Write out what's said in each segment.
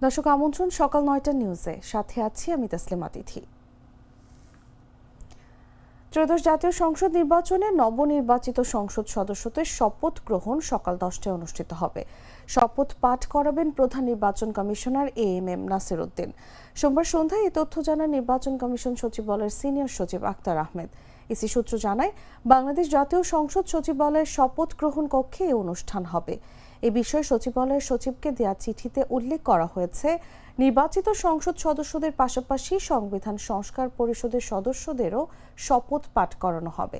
দর্শক আমন্ত্রণ সকাল ৯টা নিউজে, সাথে আছি আমি তাসলিমা তিথি। ত্রয়োদশ জাতীয় সংসদ নির্বাচনে নবনির্বাচিত সংসদ সদস্যদের শপথ গ্রহণ সকাল 10টায় অনুষ্ঠিত হবে। শপথ পাঠ করাবেন প্রধান নির্বাচন কমিশনার AMM নাসির উদ্দিন। সোমবার সন্ধ্যায় এই তথ্য জানান নির্বাচন কমিশন সচিবালয়ের সিনিয়র সচিব আক্তার আহমেদ। ইসি সূত্র জানায়, বাংলাদেশ জাতীয় সংসদ সচিবালয়ের শপথ গ্রহণ কক্ষে এই অনুষ্ঠান হবে। এ বিষয়ে সচিবালয়ের সচিবকে দেয়া চিঠিতে উল্লেখ করা হয়েছে, নির্বাচিত সংসদ সদস্যদের পাশাপাশি সংবিধান সংস্কার পরিষদের সদস্যদেরও শপথ পাঠ করানো হবে।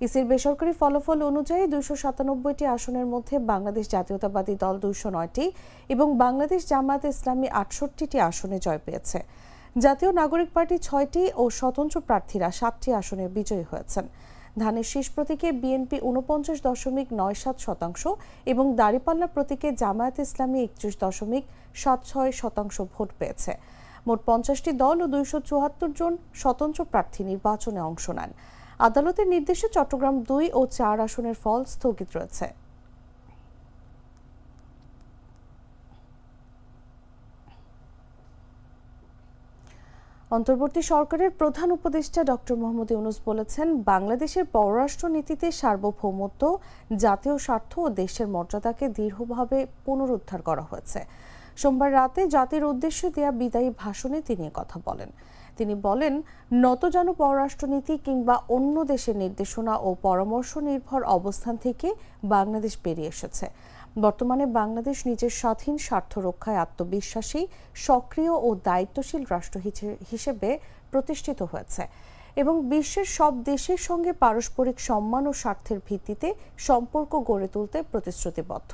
ইসির বেসরকারি ফলাফল অনুযায়ী 297টি আসনের মধ্যে বাংলাদেশ জাতীয়তাবাদী দল 209টি এবং বাংলাদেশ জামায়াতে ইসলামী 68টি আসনে জয় পেয়েছে। জাতীয় নাগরিক পার্টি 6টি ও স্বতন্ত্র প্রার্থীরা 7টি আসনে বিজয়ী হয়েছেন। ধানের শীষ প্রতীকে বিএনপি 49.97% এবং দাঁড়িপাল্লা প্রতীকে জামায়াত ইসলামী 31.76% ভোট পেয়েছে। মোট 50টি দল ও 274 জন স্বতন্ত্র প্রার্থী নির্বাচনে অংশ নেন। আদালতের নির্দেশে চট্টগ্রাম 2 ও 4 আসনের ফল স্থগিত রয়েছে। অন্তর্বর্তী সরকারের প্রধান উপদেষ্টা ডক্টর মোহাম্মদ ইউনূস বলেছেন, বাংলাদেশের পররাষ্ট্র নীতিতে সার্বভৌমত্ব, জাতীয় স্বার্থ ও দেশের মর্যাদাকে দৃঢ়ভাবে পুনরুদ্ধার করা হয়েছে। সোমবার রাতে জাতির উদ্দেশ্যে দেয়া বিদায়ী ভাষণে তিনি কথা বলেন। তিনি বলেন, নতজানু পররাষ্ট্রনীতি কিংবা অন্য দেশের নির্দেশনা ও পরামর্শ নির্ভর অবস্থান থেকে বাংলাদেশ বেরিয়ে এসেছে। বর্তমানে বাংলাদেশ নিজের স্বাধীন স্বার্থ রক্ষায় আত্মবিশ্বাসী, সক্রিয় ও দায়িত্বশীল রাষ্ট্র হিসেবে প্রতিষ্ঠিত হয়েছে এবং বিশ্বের সব দেশের সঙ্গে পারস্পরিক সম্মান ও স্বার্থের ভিত্তিতে সম্পর্ক গড়ে তুলতে প্রতিশ্রুতিবদ্ধ।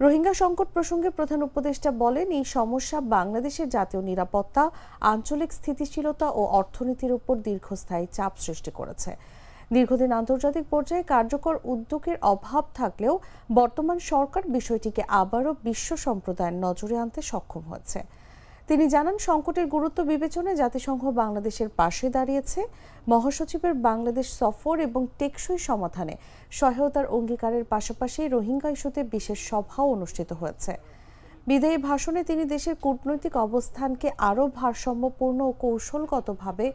রোহিঙ্গা সংকট প্রসঙ্গে প্রধান উপদেষ্টা বলেন, এই সমস্যা বাংলাদেশের জাতীয় নিরাপত্তা, আঞ্চলিক স্থিতিশীলতা ও অর্থনীতির উপর দীর্ঘস্থায়ী চাপ সৃষ্টি করেছে। দীর্ঘদিন আন্তর্জাতিক পর্যায়ে কার্যকর উদ্যোগের অভাব থাকলেও বর্তমান সরকার বিষয়টিকে আবারও বিশ্ব সম্প্রদায়ের নজরে আনতে সক্ষম হয়েছে। তিনি জানান, সংকটের গুরুত্ব বিবেচনায় জাতিসংঘ বাংলাদেশের পাশে দাঁড়িয়েছে। মহাসচিবের বাংলাদেশ সফর এবং টেকসই সমাধানে সহায়তার অঙ্গীকারের পাশাপাশি রোহিঙ্গা ইস্যুতে বিশেষ সভাও অনুষ্ঠিত হয়েছে। বিদায়ী ভাষণে তিনি দেশের কূটনৈতিক অবস্থানকে আরও ভারসাম্যপূর্ণ ও কৌশলগতভাবে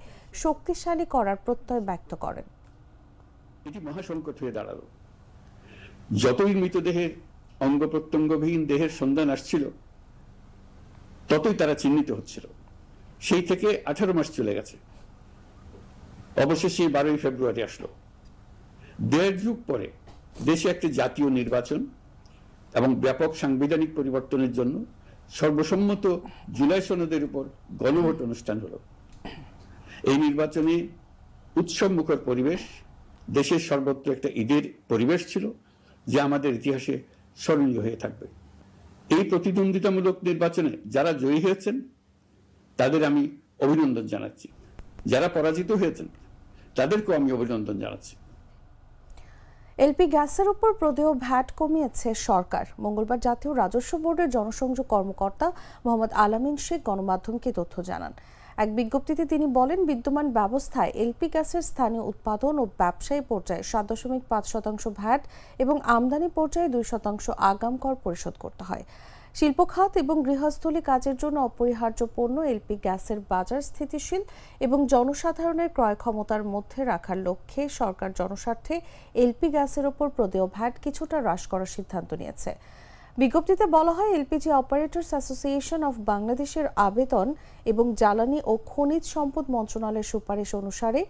শক্তিশালী করার প্রত্যয় ব্যক্ত করেন। এটি মহাসংকট হয়ে দাঁড়ালো। যতই মৃতদেহের অঙ্গ প্রত্যঙ্গবিহীন দেহের সন্ধান আসছিল, ততই তারা চিহ্নিত হচ্ছিল। সেই থেকে 18 মাস চলে গেছে। অবশেষে 12ই ফেব্রুয়ারি আসলো। 1.5 যুগ পরে দেশে একটি জাতীয় নির্বাচন এবং ব্যাপক সাংবিধানিক পরিবর্তনের জন্য সর্বসম্মত জুলাই সনদের উপর গণভোট অনুষ্ঠান হলো। এই নির্বাচনে উৎসব মুখর পরিবেশ, দেশের সর্বত্র একটা ঈদের পরিবেশ ছিল, যা আমাদের ইতিহাসে স্মরণীয় হয়ে থাকবে। এই প্রতিদ্বন্দ্বিতামূলক নির্বাচনে যারা জয়ী হয়েছেন তাদের আমি অভিনন্দন জানাচ্ছি, যারা পরাজিত হয়েছেন তাদেরকেও আমি অভিনন্দন জানাচ্ছি। এলপি গ্যাসের উপর প্রদেয় ভ্যাট কমিয়েছে সরকার। মঙ্গলবার জাতীয় রাজস্ব বোর্ডের জনসংযোগ কর্মকর্তা মোহাম্মদ আলামিন শেখ গণমাধ্যমকে তথ্য জানান। এক বিজ্ঞপ্তিতে তিনি বলেন, বিদ্যমান ব্যবস্থায় এলপি গ্যাসের স্থানীয় উৎপাদন ও ব্যবসায়ী পর্যায়ে 7.5% ভ্যাট এবং আমদানি পর্যায়ে 2% আগাম কর পরিশোধ করতে হয়। শিল্প খাত এবং গৃহস্থলী কাজের জন্য অপরিহার্য পণ্য এলপি গ্যাসের বাজার স্থিতিশীল এবং জনসাধারণের ক্রয় ক্ষমতার মধ্যে রাখার লক্ষ্যে সরকার জনস্বার্থে এলপি গ্যাসের ওপর প্রদেয় ভ্যাট কিছুটা হ্রাস করার সিদ্ধান্ত নিয়েছে। বিজ্ঞপ্তিতে বলা হয়, এলপিজি অপারেটর্স অ্যাসোসিয়েশন অফ বাংলাদেশের আবেদন এবং জ্বালানি ও খনিজ সম্পদ মন্ত্রণালয়ের সুপারিশ অনুসারে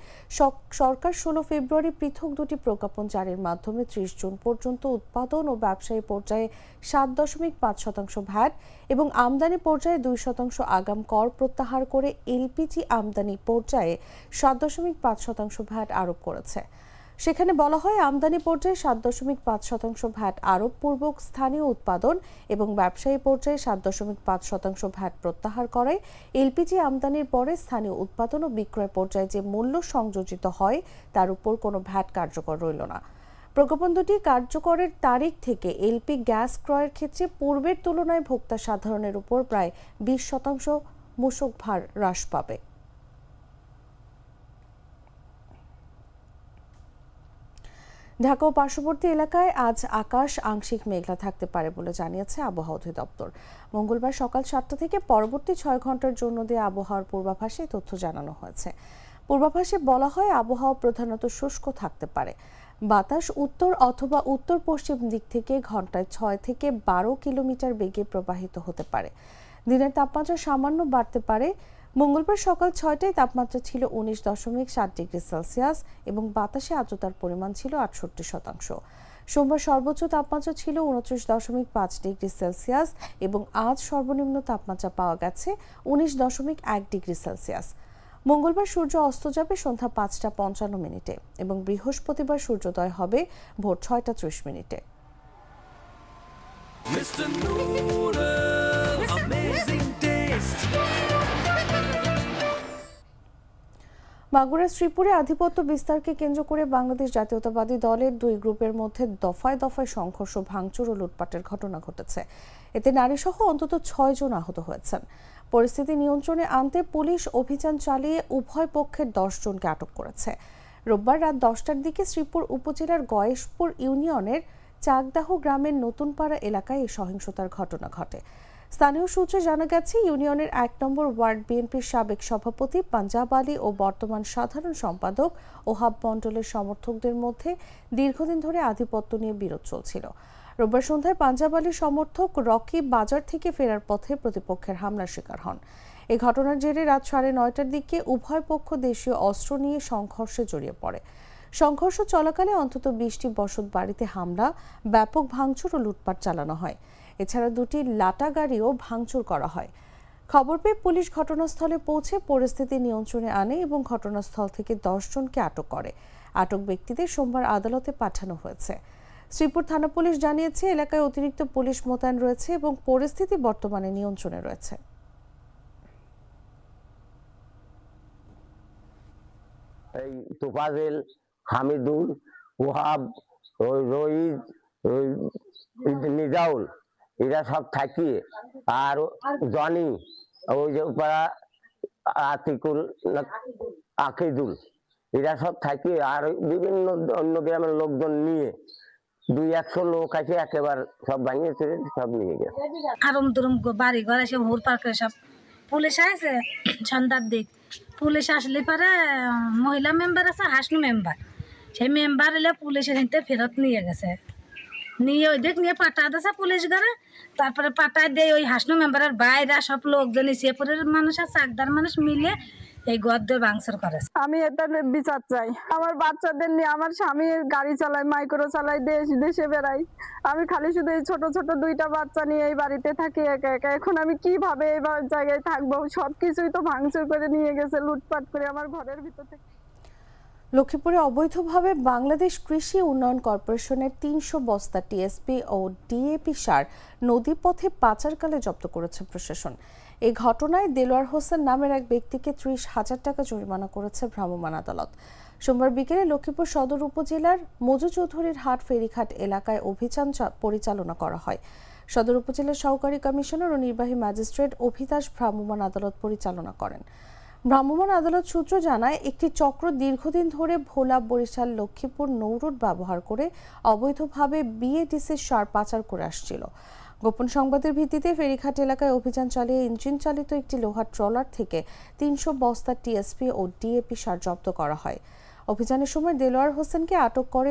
সরকার 16 ফেব্রুয়ারি পৃথক দুটি প্রজ্ঞাপন জারির মাধ্যমে 30 জুন পর্যন্ত উৎপাদন ও ব্যবসায়ী পর্যায়ে 7.5% ভ্যাট এবং আমদানি পর্যায়ে 2% আগাম কর প্রত্যাহার করে এলপিজি আমদানি পর্যায়ে 7.5% ভ্যাট আরোপ করেছে। সেখানে বলা হয়, আমদানি পর্যায়ে 7.5% ভ্যাট আরোপপূর্বক স্থানীয় উৎপাদন এবং ব্যবসায়ী পর্যায়ে 7.5% ভ্যাট প্রত্যাহার করায় এলপিজি আমদানির পরে স্থানীয় উৎপাদন ও বিক্রয় পর্যায়ে যে মূল্য সংযোজিত হয় তার উপর কোনো ভ্যাট কার্যকর রইল না। প্রজ্ঞাপন দুটি কার্যকরের তারিখ থেকে এলপি গ্যাস ক্রয়ের ক্ষেত্রে পূর্বের তুলনায় ভোক্তা সাধারণের উপর প্রায় 20% মূসক ভার হ্রাস পাবে। ঢাকা ও পার্শ্ববর্তী এলাকায় আজ আকাশ আংশিক মেঘলা থাকতে পারে বলে জানিয়েছে আবহাওয়া অধিদপ্তর। মঙ্গলবার সকাল 7টা থেকে পরবর্তী 6 ঘন্টার জন্য দিয়ে আবহাওয়ার পূর্বাভাসে তথ্য জানানো হয়েছে। পূর্বাভাসে বলা হয় আবহাওয়া প্রধানত শুষ্ক থাকতে পারে। বাতাস উত্তর অথবা উত্তর পশ্চিম দিক থেকে ঘন্টায় 6 থেকে 12 কিলোমিটার বেগে প্রবাহিত হতে পারে। দিনের তাপমাত্রা সামান্য বাড়তে পারে। মঙ্গলবার সকাল 6টায় তাপমাত্রা ছিল 19.7 ডিগ্রি সেলসিয়াস এবং বাতাসে আর্দ্রতার পরিমাণ ছিল 68%। সোমবার সর্বোচ্চ তাপমাত্রা ছিল 29.5 ডিগ্রি সেলসিয়াস এবং আজ সর্বনিম্ন তাপমাত্রা পাওয়া গেছে 19.1 ডিগ্রি সেলসিয়াস। মঙ্গলবার সূর্য অস্ত যাবে সন্ধ্যা 5টা 55 এবং বৃহস্পতিবার সূর্যোদয় হবে ভোর 6টা 30 মিনিটে। Mr. Noodles, amazing taste. মাগুরার শ্রীপুরে আধিপত্য বিস্তারকে কেন্দ্র করে বাংলাদেশ জাতীয়তাবাদী দলের দুই গ্রুপের মধ্যে দফায় দফায় সংঘর্ষ, ভাঙচুর ও লুটপাটের ঘটনা ঘটেছে। এতে নারীসহ অন্তত 6 জন আহত হয়েছেন। পরিস্থিতি নিয়ন্ত্রণে আনতে পুলিশ অভিযান চালিয়ে উভয় পক্ষের 10 জনকে আটক করেছে। রোববার রাত 10টার দিকে শ্রীপুর উপজেলার গয়েশপুর ইউনিয়নের চাকদাহ গ্রামের নতুনপাড়া এলাকায় এই সহিংসতার ঘটনা ঘটে। স্থানীয় সূত্রে জানা গেছে, ইউনিয়নের 1 নম্বর ওয়ার্ড বিএনপির সাবেক সভাপতি পাঞ্জাব আলী ও বর্তমান সাধারণ সম্পাদক ওহাব মণ্ডলের সমর্থকদের মধ্যে দীর্ঘদিন ধরে আধিপত্য নিয়ে বিরোধ চলছিল। রোববার সন্ধ্যায় পাঞ্জাব আলীর সমর্থক রকি বাজার থেকে ফেরার পথে প্রতিপক্ষের হামলার শিকার হন। এই ঘটনার জেরে রাত 9:30টার দিকে উভয় পক্ষ দেশীয় অস্ত্র নিয়ে সংঘর্ষে জড়িয়ে পড়ে। সংঘর্ষ চলাকালে অন্তত 20টি বসত বাড়িতে হামলা, ব্যাপক ভাঙচুর ও লুটপাট চালানো হয়। এছাড়া 2টি লাটা গাড়িও ভাঙচুর করা হয়। খবর পেয়ে পুলিশ ঘটনাস্থলে পৌঁছে পরিস্থিতি নিয়ন্ত্রণে আনে এবং ঘটনাস্থল থেকে 10 জনকে আটক করে। আটক ব্যক্তিদের সোমবার আদালতে পাঠানো হয়েছে। শ্রীপুর থানা পুলিশ জানিয়েছে, এলাকায় অতিরিক্ত পুলিশ মোতায়েন রয়েছে এবং পরিস্থিতি বর্তমানে নিয়ন্ত্রণে রয়েছে। এই তোফাজেল, হামিদুল, ওহাব, রহিদ, নিজাউল, এরা সব থাকিয়ে, আর জনি, ওই যে পাড়া আতিকুল, আকিদুল, এরা সব থাকিয়ে আর বিভিন্ন অন্য গ্রামের লোকজন নিয়ে 200-100 লোক আছে, একেবারে সব ভাঙিয়ে চলে সব নিয়ে গেছে। আরম দুরম বাড়ি ঘর এসে ভোর পার করে সব পুলিশ আসে সন্ধ্যার দিক। পুলিশ আসলে পরে মহিলা মেম্বার আছে, হাসনু মেম্বার, সেই মেম্বার এলে পুলিশের নিতে ফেরত নিয়ে গেছে। নিয়ে ওই দিক নিয়ে পাঠা দিয়েছে পুলিশ ঘরে। তারপরে পাঠায় দিয়ে ওই হাসনু মেম্বারের বাইরে সব লোকজন সিএপুরের মানুষ আর চাকদার মানুষ মিলে এই গদ্দের ভাঙচুর করেছে। আমি এটা বিচার চাই। আমার বাচ্চাদের নিয়ে, আমার স্বামীর গাড়ি চালায়, মাইক্রো চালায়, দেশে বেড়াই। আমি খালি শুধু এই ছোট ছোট 2টা বাচ্চা নিয়ে এই বাড়িতে থাকি একা একা। এখন আমি কিভাবে এই জায়গায় থাকবো? সবকিছুই তো ভাঙচুর করে নিয়ে গেছে, লুটপাট করে আমার ঘরের ভিতর থেকে। লক্ষ্মীপুরে অবৈধভাবে বাংলাদেশ কৃষি উন্নয়ন কর্পোরেশনের 300 বস্তা টিএসপি ও ডিএপি সার নদীপথে পাচারকালে জব্দ করেছে প্রশাসন। এই ঘটনায় দেলোয়ার হোসেন নামের এক ব্যক্তিকে 30,000 টাকা জরিমানা করেছে ভ্রাম্যমাণ আদালত। সোমবার বিকেলে লক্ষ্মীপুর সদর উপজেলার মজু চৌধুরীর হাট ফেরিঘাট এলাকায় অভিযান পরিচালনা করা হয়। সদর উপজেলার সহকারী কমিশনার ও নির্বাহী ম্যাজিস্ট্রেট অভিদাস ভ্রাম্যমাণ আদালত পরিচালনা করেন। ভ্রাম্যমাণ আদালত সূত্র জানায়, একটি চক্র দীর্ঘদিন ধরে ভোলা, বরিশাল, লক্ষ্মীপুর নৌরুট ব্যবহার করে অবৈধভাবে বিএডিসির সার পাচার করে আসছিল। গোপন সংবাদের ভিত্তিতে ফেরিঘাট এলাকায় অভিযান চালিয়ে ইঞ্জিন চালিত একটি লোহার ট্রলার থেকে 300 বস্তা টিএসপি ও ডিএপি সার জব্দ করা হয়। অভিযানের সময় দেলোয়ার হোসেনকে আটক করে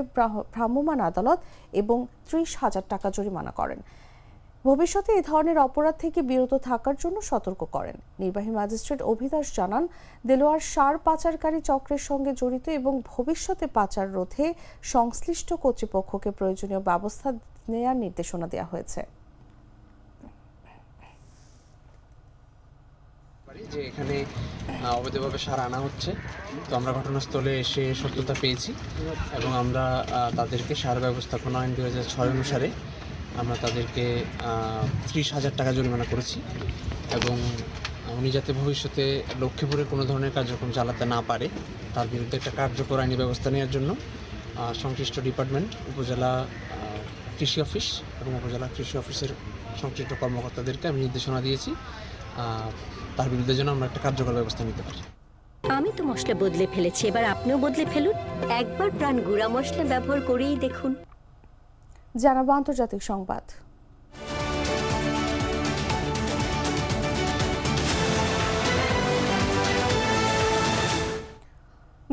ভ্রাম্যমাণ আদালত এবং 30,000 টাকা জরিমানা করেন। ভবিষ্যতে এই ধরনের অপরাধ থেকে বিরত থাকার জন্য সতর্ক করেন। নির্বাহী ম্যাজিস্ট্রেট অভিদাস জানান, দেলোয়ার সার পাচারকারী চক্রের সঙ্গে জড়িত এবং ভবিষ্যতে পাচার রোধে সংশ্লিষ্ট কর্তৃপক্ষকে প্রয়োজনীয় ব্যবস্থা নেওয়ার নির্দেশনা দেওয়া হয়েছে। যে এখানে অবৈধভাবে সার আনা হচ্ছে, তো আমরা ঘটনাস্থলে এসে সত্যতা পেয়েছি এবং আমরা তাদেরকে সার ব্যবস্থাপনা আইন 2006 অনুসারে আমরা তাদেরকে 30,000 টাকা জরিমানা করেছি এবং উনি যাতে ভবিষ্যতে লক্ষ্মীপুরে কোনো ধরনের কার্যক্রম চালাতে না পারে তার বিরুদ্ধে একটা কার্যকর আইনি ব্যবস্থা নেওয়ার জন্য সংশ্লিষ্ট ডিপার্টমেন্ট, উপজেলা কৃষি অফিস এবং উপজেলা কৃষি অফিসের সংশ্লিষ্ট কর্মকর্তাদেরকে আমি নির্দেশনা দিয়েছি তার বিরুদ্ধে যেন আমরা একটা কার্যকর ব্যবস্থা নিতে পারি। আমি তো মশলা বদলে ফেলেছি, এবার আপনিও বদলে ফেলুন। একবার প্রাণ গুঁড়া মশলা ব্যবহার করেই দেখুন। জানাবো আন্তর্জাতিক সংবাদ।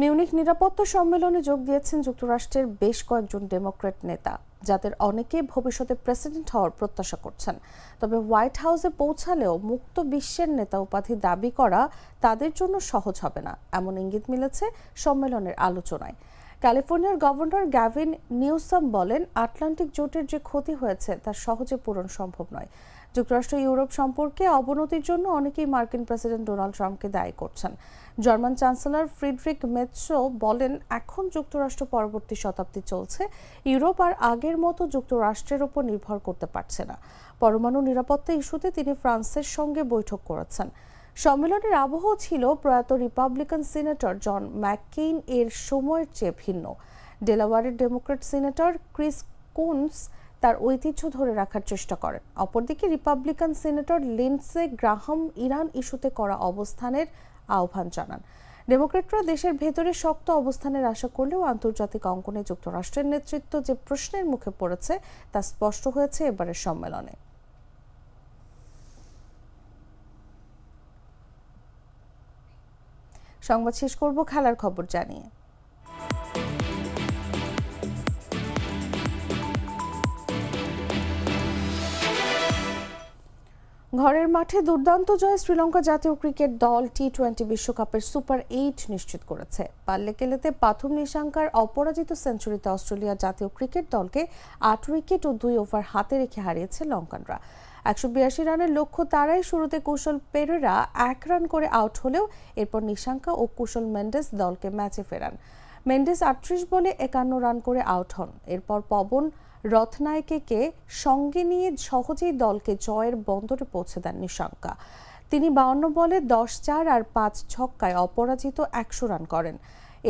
মিউনিখ নিরাপত্তা সম্মেলনে যোগ দিয়েছেন যুক্তরাষ্ট্রের বেশ কয়েকজন ডেমোক্র্যাট নেতা, যাদের অনেকে ভবিষ্যতে প্রেসিডেন্ট হওয়ার প্রত্যাশা করছেন। তবে হোয়াইট হাউসে পৌঁছালেও মুক্ত বিশ্বের নেতা উপাধি দাবি করা তাদের জন্য সহজ হবে না, এমন ইঙ্গিত মিলেছে সম্মেলনের আলোচনায়। ক্যালিফোর্নিয়ার গভর্নর গ্যাভিন নিউসাম বলেন, আটলান্টিক জোটের যে ক্ষতি হয়েছে তা সহজে পূরণ সম্ভব নয়। যুক্তরাষ্ট্র ইউরোপ সম্পর্কে অবনতির জন্য অনেকেই মার্কিন প্রেসিডেন্ট ডোনাল্ড ট্রাম্পকে দায়ী করছেন। জার্মান চ্যান্সেলর ফ্রিডরিক মেটসো বলেন, এখন যুক্তরাষ্ট্র পরবর্তী শতাব্দী চলছে, ইউরোপ আর আগের মতো যুক্তরাষ্ট্রের উপর নির্ভর করতে পারছে না। পরমাণু নিরাপত্তা ইস্যুতে তিনি ফ্রান্সের সঙ্গে বৈঠক করেছেন। সম্মেলনের আবহ ছিল প্রয়াত রিপাবলিকান সিনেটর জন ম্যাককেইন এর সময়ের চেয়ে ভিন্ন। ডেলাওয়ারের ডেমোক্র্যাট সিনেটর ক্রিস কুনস তার ঐতিহ্য ধরে রাখার চেষ্টা করেন। অপরদিকে Republican senator Lindsey Graham Iran ইস্যুতে করা অবস্থানের আহ্বান জানান। ডেমোক্র্যাটরা দেশের ভেতরে শক্ত অবস্থানের আশা করলেও আন্তর্জাতিক অঙ্গনে যুক্তরাষ্ট্রের নেতৃত্ব যে প্রশ্নের মুখে পড়েছে তা স্পষ্ট হয়েছে এবারের সম্মেলনে। সংবাদ শেষ করব খেলার খবর জানিয়ে। ঘরের মাঠে দুর্দান্ত জয়ে শ্রীলঙ্কা জাতীয় ক্রিকেট দল টি-20 বিশ্বকাপের সুপার 8 নিশ্চিত করেছে। পাল্লেকেলেতে পাথুম নিশাঙ্কার অপরাজিত সেঞ্চুরিতে অস্ট্রেলিয়া জাতীয় ক্রিকেট দলকে 8 উইকেট ও 2 ওভার হাতে রেখে হারিয়েছে লঙ্কানরা। 182 রানের লক্ষ্য তারাই শুরুতে কুশল পেরেরা 1 রান করে আউট হলেও এরপর নিশাঙ্কা ও কুশল মেন্ডেস দলকে ম্যাচে ফেরান। মেন্ডেস 38 বলে 51 রান করে আউট হন। এরপর পবন রথনায়কেকে সঙ্গে নিয়ে সহজেই দলকে জয়ের বন্দরে পৌঁছে দেন নিশাঙ্কা। তিনি 52 বলে 10-4 আর 5 ছক্কায় অপরাজিত 100 রান করেন।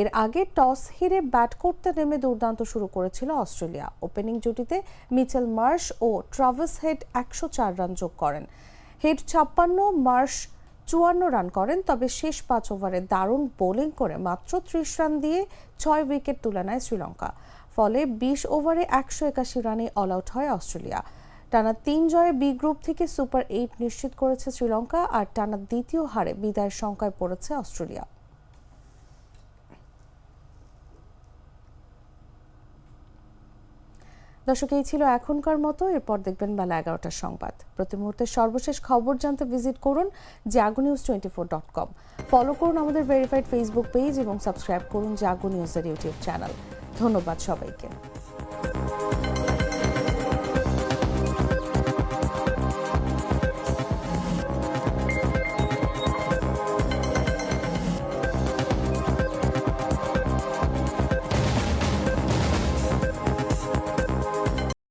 এর আগে টস হেরে ব্যাট করতে নেমে দুর্দান্ত শুরু করেছিল অস্ট্রেলিয়া। ওপেনিং জুটিতে মিচেল মার্শ ও ট্রাভিস হেড 104 রান যোগ করেন। হেড 56, মার্শ 54 রান করেন। তবে শেষ 5 ওভারে দারুণ বোলিং করে মাত্র 30 রান দিয়ে 6 উইকেট তুলে নেয় শ্রীলঙ্কা। ফলে 20 ওভারে 181 রানে অল আউট হয় অস্ট্রেলিয়া। টানা 3 জয়ে বি গ্রুপ থেকে সুপার 8 নিশ্চিত করেছে শ্রীলঙ্কা, আর টানা দ্বিতীয় হারে বিদায়ের শঙ্কায় পড়েছে অস্ট্রেলিয়া। দর্শক, এই ছিল এখনকার মতো। এরপর দেখবেন বেলা 11টার সংবাদ। প্রতি মুহূর্তের সর্বশেষ খবর জানতে ভিজিট করুন jagunews24.com। ফলো করুন আমাদের ভেরিফাইড ফেসবুক পেজ এবং সাবস্ক্রাইব করুন জাগো নিউজের ইউটিউব চ্যানেল। ধন্যবাদ সবাইকে।